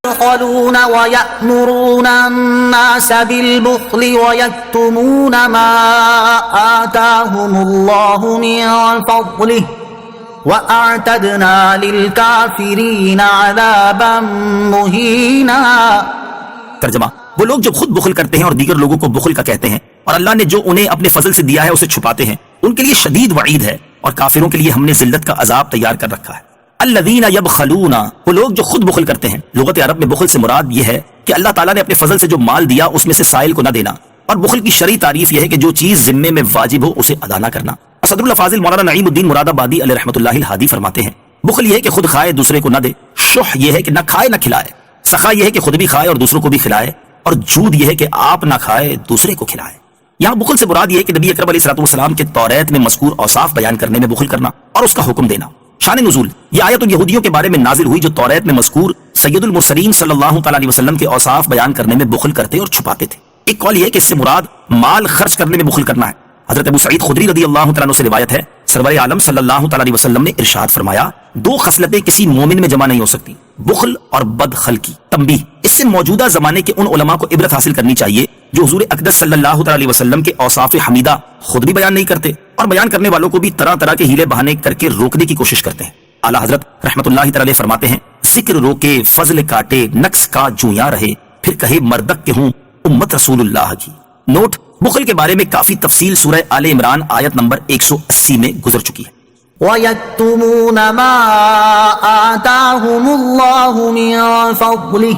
يبخلون ويأمرون الناس بالبخل ويكتمون ما آتاهم الله من فضله وأعتدنا للكافرين عذابا مهينا۔ ترجمہ: وہ لوگ جو خود بخل کرتے ہیں اور دیگر لوگوں کو بخل کا کہتے ہیں، اور اللہ نے جو انہیں اپنے فضل سے دیا ہے اسے چھپاتے ہیں، ان کے لیے شدید وعید ہے، اور کافروں کے لیے ہم نے ذلت کا عذاب تیار کر رکھا ہے۔ الذین یبخلون، وہ لوگ جو خود بخل کرتے ہیں۔ لغت عرب میں بخل سے مراد یہ ہے کہ اللہ تعالیٰ نے اپنے فضل سے جو مال دیا اس میں سے سائل کو نہ دینا، اور بخل کی شرعی تعریف یہ ہے کہ جو چیز ذمے میں واجب ہو اسے ادا نہ کرنا۔ صدر الفاضل مولانا نعیم الدین مراد آبادی علیہ رحمۃ اللہ الہادی فرماتے ہیں، بخل یہ ہے کہ خود کھائے دوسرے کو نہ دے، شح یہ ہے کہ نہ کھائے نہ کھلائے، سخا یہ ہے کہ خود بھی کھائے اور دوسروں کو بھی کھلائے، اور جود یہ ہے کہ آپ نہ کھائے دوسرے کو کھلائے۔ یہاں بخل سے مراد یہ ہے کہ نبی اکرم علیہ الصلوۃ والسلام کے توریت میں مذکور اوصاف بیان کرنے میں بخل کرنا اور اس کا حکم دینا۔ شان نزول: یہ آیت ان یہودیوں کے بارے میں نازل ہوئی جو توریت میں مذکور سید المرسلین صلی اللہ تعالی علیہ وسلم کے اوصاف بیان کرنے میں بخل کرتے اور چھپاتے تھے۔ ایک قول یہ ہے کہ اس سے مراد مال خرچ کرنے میں بخل کرنا ہے۔ حضرت ابو سعید خدری رضی اللہ تعالیٰ عنہ سے روایت ہے، سرور عالم صلی اللہ تعالی علیہ وسلم نے ارشاد فرمایا، دو خصلتیں کسی مومن میں جمع نہیں ہو سکتی، بخل اور بدخلقی۔ تنبیہ: اس سے موجودہ زمانے کے ان علماء کو عبرت حاصل کرنی چاہیے جو حضور اقدس صلی اللہ تعالی علیہ وسلم کے اوصاف حمیدہ خود بھی بیان نہیں کرتے اور بیان کرنے والوں کو بھی طرح طرح کے ہیلے بہانے کر کے روکنے کی کوشش کرتے ہیں۔ اعلیٰ حضرت رحمۃ اللہ تعالی فرماتے ہیں، ذکر روکے فضل کاٹے نقص کا جویاں رہے، پھر کہے مردک کے ہوں امت رسول اللہ کی۔ نوٹ: بخل کے بارے میں کافی تفصیل سورہ آل عمران آیت نمبر 180 میں گزر چکی ہے۔ وَيَكْتُمُونَ مَا آتَاهُمُ اللَّهُ مِن فَضْلِهِ،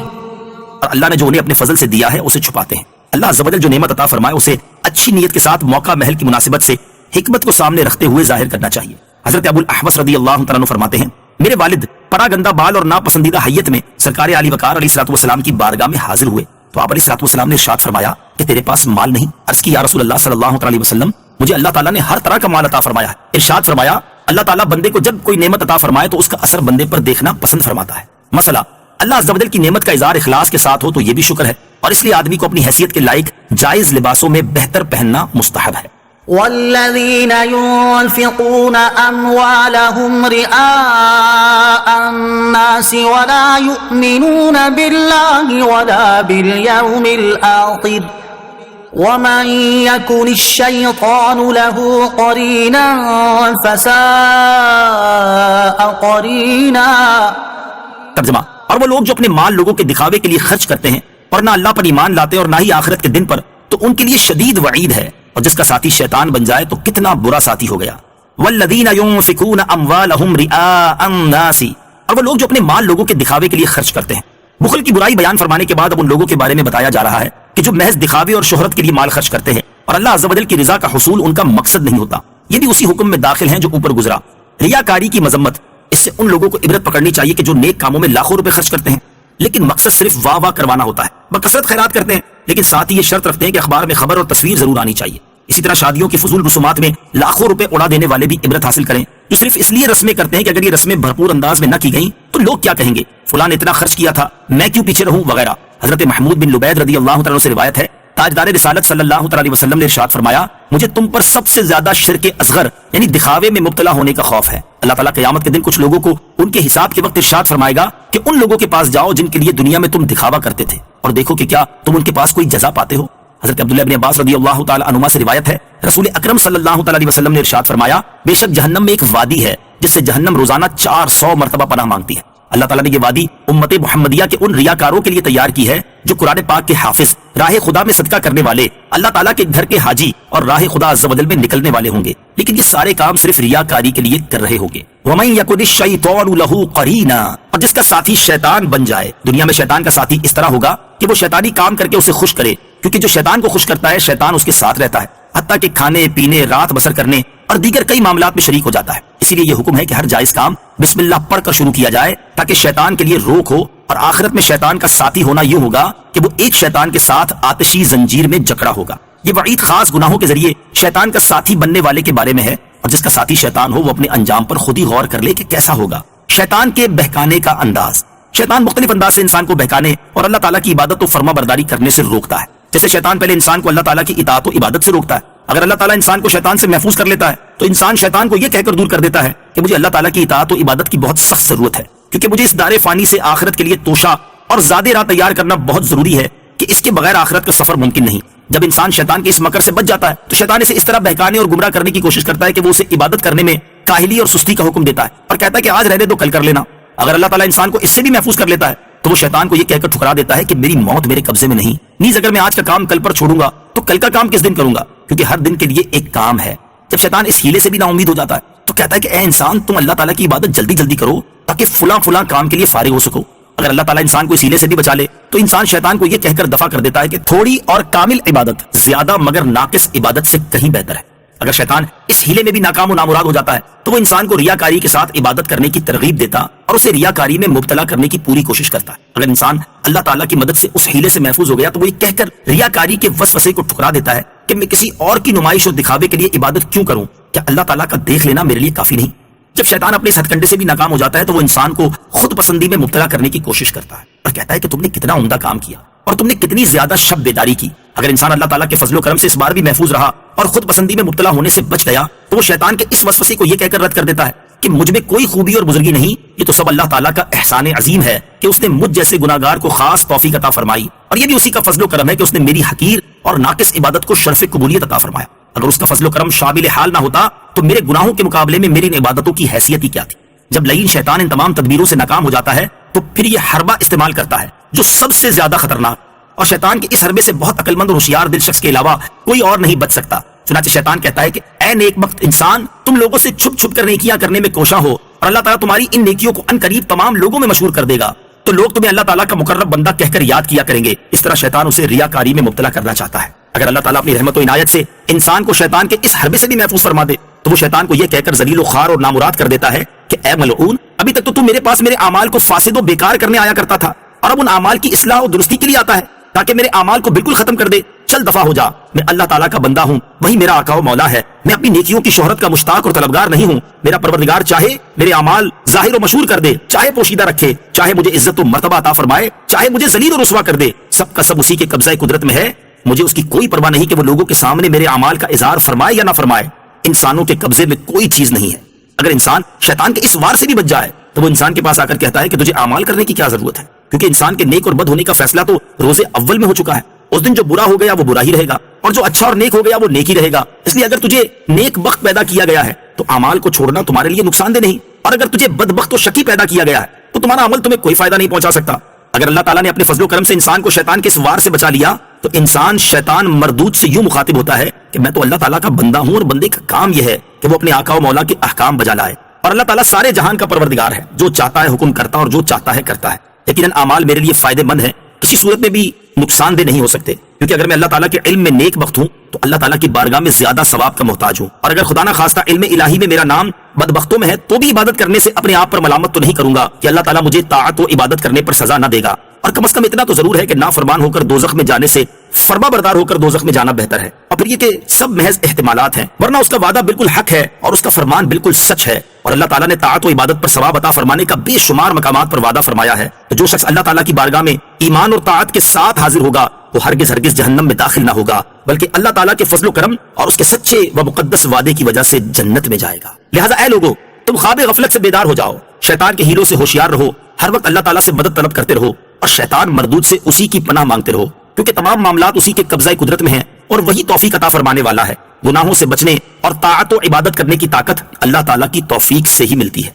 اور اللہ نے جو انہیں اپنے فضل سے دیا ہے اسے چھپاتے ہیں۔ اللہ عز و جل جو نعمت عطا فرمائے اسے اچھی نیت کے ساتھ موقع محل کی مناسبت سے حکمت کو سامنے رکھتے ہوئے ظاہر کرنا چاہیے۔ حضرت ابو الاحوص رضی اللہ تعالیٰ عنہ فرماتے ہیں، میرے والد پرا گندہ بال اور ناپسندیدہ حیت میں سرکار علی وقار علیہ الصلوۃ والسلام کی بارگاہ میں حاضر ہوئے تو آپ علیہ الصلوۃ والسلام نے ارشاد فرمایا کہ تیرے پاس مال نہیں؟ عرض کی یا رسول اللہ صلی اللہ علیہ وسلم، مجھے اللہ تعالیٰ نے ہر طرح کا مال عطا فرمایا ہے۔ ارشاد فرمایا، اللہ تعالیٰ بندے کو جب کوئی نعمت عطا فرمائے تو اس کا اثر بندے پر دیکھنا پسند فرماتا ہے۔ مسئلہ: اللہ عز و جل کی نعمت کا اظہار اخلاص کے ساتھ ہو تو یہ بھی شکر ہے، اور اس لیے آدمی کو اپنی حیثیت کے لائق جائز لباسوں میں بہتر پہننا مستحب ہے۔ والذین ينفقون اموالهم رئاء الناس ولا يؤمنون بالله ولا باليوم الآخر ومن يكن الشيطان له قرينا فساء قرينا۔ ترجمہ: اور وہ لوگ جو اپنے مال لوگوں کے دکھاوے کے لیے خرچ کرتے ہیں اور نہ اللہ پر ایمان لاتے اور نہ ہی آخرت کے دن پر، تو ان کے لیے شدید وعید ہے، اور جس کا ساتھی شیطان بن جائے تو کتنا برا ساتھی ہو گیا۔ والذین ينفقون اموالهم رئاء الناس، اور وہ لوگ جو اپنے مال لوگوں کے دکھاوے کے لیے خرچ کرتے ہیں۔ بخل کی برائی بیان فرمانے کے بعد اب ان لوگوں کے بارے میں بتایا جا رہا ہے کہ جو محض دکھاوے اور شہرت کے لیے مال خرچ کرتے ہیں اور اللہ عز و جل کی رضا کا حصول ان کا مقصد نہیں ہوتا۔ یہ بھی اسی حکم میں داخل ہیں جو اوپر گزرا۔ ریاکاری کی مذمت: اس سے ان لوگوں کو عبرت پکڑنی چاہیے کہ جو نیک کاموں میں لاکھوں روپے خرچ کرتے ہیں لیکن مقصد صرف واہ واہ کروانا ہوتا ہے، بکثرت خیرات کرتے ہیں لیکن ساتھ ہی یہ شرط رکھتے ہیں کہ اخبار میں خبر اور تصویر ضرور آنی چاہیے۔ اسی طرح شادیوں کی فضول رسومات میں لاکھوں روپے اڑا دینے والے بھی عبرت حاصل کریں جو صرف اس لیے رسمیں کرتے ہیں کہ اگر یہ رسمیں بھرپور انداز میں نہ کی گئیں تو لوگ کیا کہیں گے، فلاں نے اتنا خرچ کیا تھا میں کیوں پیچھے رہوں وغیرہ۔ حضرت محمود بن لبید رضی اللہ تعالیٰ عنہ سے روایت ہے، تاجدار رسالت صلی اللہ تعالی علیہ وسلم نے ارشاد فرمایا، مجھے تم پر سب سے زیادہ شرک اصغر یعنی دکھاوے میں مبتلا ہونے کا خوف ہے۔ اللہ تعالیٰ قیامت کے دن کچھ لوگوں کو ان کے حساب کے وقت ارشاد فرمائے گا کہ ان لوگوں کے پاس جاؤ جن کے لیے دنیا میں تم دکھاوا کرتے تھے اور دیکھو کہ کیا تم ان کے پاس کوئی جزا پاتے ہو۔ حضرت عبداللہ بن عباس رضی اللہ تعالی عنہما سے روایت ہے، رسول اکرم صلی اللہ تعالی علیہ وسلم نے ارشاد فرمایا، بے شک جہنم میں ایک وادی ہے جس سے جہنم روزانہ 400 مرتبہ پناہ مانگتی ہے۔ اللہ تعالیٰ نے یہ وادی امت محمدیہ کے ان ریاکاروں کے لیے تیار کی ہے جو قرآن پاک کے حافظ، راہ خدا میں صدقہ کرنے والے، اللہ تعالیٰ کے گھر کے حاجی اور راہ خدا عز و جل میں نکلنے والے ہوں گے، لیکن یہ سارے کام صرف ریاکاری کے لیے کر رہے ہوں گے۔ وَمَن يَكُنِ الشَّيْطَانُ لَهُ قَرِينًا، اور جس کا ساتھی شیطان بن جائے۔ دنیا میں شیطان کا ساتھی اس طرح ہوگا کہ وہ شیطانی کام کر کے اسے خوش کرے، کیونکہ جو شیطان کو خوش کرتا ہے شیطان اس کے ساتھ رہتا ہے، حتیٰ کہ کھانے پینے، رات بسر کرنے اور دیگر کئی معاملات میں شریک ہو جاتا ہے۔ اسی لیے یہ حکم ہے کہ ہر جائز کام بسم اللہ پڑھ کر شروع کیا جائے تاکہ شیطان کے لیے روک ہو، اور آخرت میں شیطان کا ساتھی ہونا یہ ہوگا کہ وہ ایک شیطان کے ساتھ آتشی زنجیر میں جکڑا ہوگا۔ یہ وعید خاص گناہوں کے ذریعے شیطان کا ساتھی بننے والے کے بارے میں ہے، اور جس کا ساتھی شیطان ہو وہ اپنے انجام پر خود ہی غور کر لے کہ کیسا ہوگا۔ شیطان کے بہکانے کا انداز، شیطان مختلف انداز سے انسان کو بہکانے اور اللہ تعالیٰ کی عبادت و فرما برداری کرنے سے روکتا ہے۔ جیسے شیطان پہلے انسان کو اللہ تعالیٰ کی اطاعت و عبادت سے روکتا ہے، اگر اللہ تعالیٰ انسان کو شیطان سے محفوظ کر لیتا ہے تو انسان شیطان کو یہ کہہ کر دور کر دیتا ہے کہ مجھے اللہ تعالیٰ کی اطاعت و عبادت کی بہت سخت ضرورت ہے، کیونکہ مجھے اس دار فانی سے آخرت کے لیے توشہ اور زیادہ راہ تیار کرنا بہت ضروری ہے کہ اس کے بغیر آخرت کا سفر ممکن نہیں۔ جب انسان شیطان کے اس مکر سے بچ جاتا ہے تو شیطان اسے اس طرح بہکانے اور گمراہ کرنے کی کوشش کرتا ہے کہ وہ اسے عبادت کرنے میں کاہلی اور سستی کا حکم دیتا ہے اور کہتا ہے کہ آج رہنے دو، کل کر لینا۔ اگر اللہ تعالیٰ انسان کو اس سے بھی محفوظ کر لیتا ہے تو وہ شیطان کو یہ کہہ کر ٹھکرا دیتا ہے کہ میری موت میرے قبضے میں نہیں، نیز اگر میں آج کا کام کل پر چھوڑوں گا تو کل کا کام کس دن کروں گا، کیونکہ ہر دن کے لیے ایک کام ہے۔ جب شیطان اس ہیلے سے بھی نا امید ہو جاتا ہے تو کہتا ہے کہ اے انسان، تم اللہ تعالیٰ کی عبادت جلدی جلدی کرو تاکہ فلاں کام کے لیے فارغ ہو سکو۔ اگر اللہ تعالیٰ انسان کو اس ہیلے سے بھی بچا لے تو انسان شیطان کو یہ کہہ کر دفع کر دیتا ہے کہ تھوڑی اور کامل عبادت زیادہ مگر ناقص عبادت سے کہیں بہتر ہے۔ اگر شیطان اس ہیلے میں بھی ناکام و نامراد ہو جاتا ہے تو وہ انسان کو ریاکاری کے ساتھ عبادت کرنے کی ترغیب دیتا اور اسے ریاکاری میں مبتلا کرنے کی پوری کوشش کرتا ہے۔ اگر انسان اللہ تعالیٰ کی مدد سے اس ہیلے سے محفوظ ہو گیا تو وہ یہ کہہ کر ریاکاری کے وسوسے کو ٹھکرا دیتا ہے کہ میں کسی اور کی نمائش اور دکھاوے کے لیے عبادت کیوں کروں، کیا اللہ تعالیٰ کا دیکھ لینا میرے لیے کافی نہیں؟ جب شیطان اپنے اس ہتھ کنڈے سے بھی ناکام ہو جاتا ہے تو وہ انسان کو خود پسندی میں مبتلا کرنے کی کوشش کرتا ہے اور کہتا ہے کہ تم نے کتنا عمدہ کام کیا اور تم نے کتنی زیادہ شب بیداری کی۔ اگر انسان اللہ تعالیٰ کے فضل و کرم سے اس بار بھی محفوظ رہا اور خود پسندی میں مبتلا ہونے سے بچ گیا تو وہ شیطان کے اس وسوسے کو یہ کہہ کر رد کر دیتا ہے کہ مجھ میں کوئی خوبی اور بزرگی نہیں، یہ تو سب اللہ تعالیٰ کا احسان عظیم ہے کہ اس نے مجھ جیسے گناہگار کو خاص توفیق عطا فرمائی، اور یہ بھی اسی کا فضل و کرم ہے کہ اس نے میری حقیر اور ناقص عبادت کو شرف قبولیت عطا فرمایا۔ اگر اس کا فضل و کرم شامل حال نہ ہوتا تو میرے گناہوں کے مقابلے میں میری عبادتوں کی حیثیت ہی کیا تھی۔ جب لعین شیطان ان تمام تدبیروں سے ناکام ہو جاتا ہے تو پھر یہ حربہ استعمال کرتا ہے جو سب سے زیادہ خطرناک، اور شیطان کے اس حربے سے بہت عقل مند اور ہوشیار دل شخص کے علاوہ کوئی اور نہیں بچ سکتا۔ چنانچہ شیطان کہتا ہے کہ اے نیک بخت انسان، تم لوگوں سے چھپ چھپ کر نیکیاں کرنے میں کوشاں ہو اور اللہ تعالیٰ تمہاری ان نیکیوں کو ان قریب تمام لوگوں میں مشہور کر دے گا، تو لوگ تمہیں اللہ تعالیٰ کا مقرب بندہ کہہ کر یاد کیا کریں گے۔ اس طرح شیطان اسے ریاکاری میں مبتلا کرنا چاہتا ہے۔ اگر اللہ تعالیٰ اپنی رحمت و عنایت سے انسان کو شیطان کے اس حربے سے بھی محفوظ فرما دے تو وہ شیطان کو یہ کہہ کر ذلیل و خوار اور نامراد کر دیتا ہے کہ اے ملعون، ابھی تک تو میرے پاس میرے اعمال کو فاسد و بیکار کرنے آیا کرتا تھا، اور اب ان اعمال کی اصلاح و درستی کے لیے آتا ہے تاکہ میرے اعمال کو بالکل ختم کر دے۔ چل دفع ہو جا، میں اللہ تعالیٰ کا بندہ ہوں، وہی میرا آقا و مولا ہے، میں اپنی نیکیوں کی شہرت کا مشتاق اور طلبگار نہیں ہوں۔ میرا پروردگار چاہے میرے اعمال ظاہر و مشہور کر دے، چاہے پوشیدہ رکھے، چاہے مجھے عزت و مرتبہ عطا فرمائے، چاہے مجھے ذلیل و رسوا کر دے، سب کا سب اسی کے قبضہ قدرت میں ہے۔ مجھے اس کی کوئی پرواہ نہیں کہ وہ لوگوں کے سامنے میرے اعمال کا اظہار فرمائے یا نہ فرمائے، انسانوں کے قبضے میں کوئی چیز نہیں ہے۔ اگر انسان شیطان کے اس وار سے بھی بچ جائے تو وہ انسان کے پاس آ کر کہتا ہے کہ تجھے اعمال کرنے کی کیا ضرورت ہے، کیونکہ انسان کے نیک اور بد ہونے کا فیصلہ تو روز اول میں ہو چکا ہے۔ اس دن جو برا ہو گیا وہ برا ہی رہے گا، اور جو اچھا اور نیک ہو گیا وہ نیک ہی رہے گا۔ اس لیے اگر تجھے نیک بخت پیدا کیا گیا ہے تو اعمال کو چھوڑنا تمہارے لیے نقصان دہ نہیں، اور اگر تجھے بد بخت و شقی پیدا کیا گیا ہے تو تمہارا عمل تمہیں کوئی فائدہ نہیں پہنچا سکتا۔ اگر اللہ تعالیٰ نے اپنے فضل و کرم سے انسان کو شیطان کے اس وار سے بچا لیا تو انسان شیطان مردود سے یوں مخاطب ہوتا ہے کہ میں تو اللہ تعالیٰ کا بندہ ہوں، اور بندے کا کام یہ ہے کہ وہ اپنے آقا و مولا کے احکام بجا لائے، اور اللہ تعالیٰ سارے جہان کا پروردگار ہے، جو چاہتا ہے حکم کرتا اور جو چاہتا ہے کرتا ہے۔ یقیناً اعمال میرے لیے فائدے مند ہیں، کسی صورت میں بھی نقصان دہ نہیں ہو سکتے، کیونکہ اگر میں اللہ تعالیٰ کے علم میں نیک بخت ہوں تو اللہ تعالیٰ کی بارگاہ میں زیادہ ثواب کا محتاج ہوں، اور اگر خدا نہ خواستہ علم الہی میں میرا نام بدبختوں میں ہے تو بھی عبادت کرنے سے اپنے آپ پر ملامت تو نہیں کروں گا کہ اللہ تعالیٰ مجھے طاعت و عبادت کرنے پر سزا نہ دے گا، اور کم از کم اتنا تو ضرور ہے کہ نافرمان ہو کر دوزخ میں جانے سے فرما بردار ہو کر دوزخ میں جانا بہتر ہے۔ اور پھر یہ کہ سب محض احتمالات ہیں، ورنہ اس کا وعدہ بالکل حق ہے اور اس کا فرمان بالکل سچ ہے، اور اللہ تعالیٰ نے طاعت و عبادت پر ثواب عطا فرمانے کا بے شمار مقامات پر وعدہ فرمایا ہے۔ تو جو شخص اللہ تعالیٰ کی بارگاہ میں ایمان اور طاعت کے ساتھ حاضر ہوگا وہ ہرگز ہرگز جہنم میں داخل نہ ہوگا، بلکہ اللہ تعالیٰ کے فضل و کرم اور اس کے سچے و مقدس وعدے کی وجہ سے جنت میں جائے گا۔ لہذا اے لوگو، تم خواب غفلت سے بیدار ہو جاؤ، شیطان کے ہیلوں سے ہوشیار رہو، ہر وقت اللہ تعالیٰ سے مدد طلب کرتے رہو، اور شیطان مردود سے اسی کی پناہ مانگتے رہو، کیونکہ تمام معاملات اسی کے قبضہ قدرت میں ہیں اور وہی توفیق عطا فرمانے والا ہے۔ گناہوں سے بچنے اور طاعت و عبادت کرنے کی طاقت اللہ تعالیٰ کی توفیق سے ہی ملتی ہے۔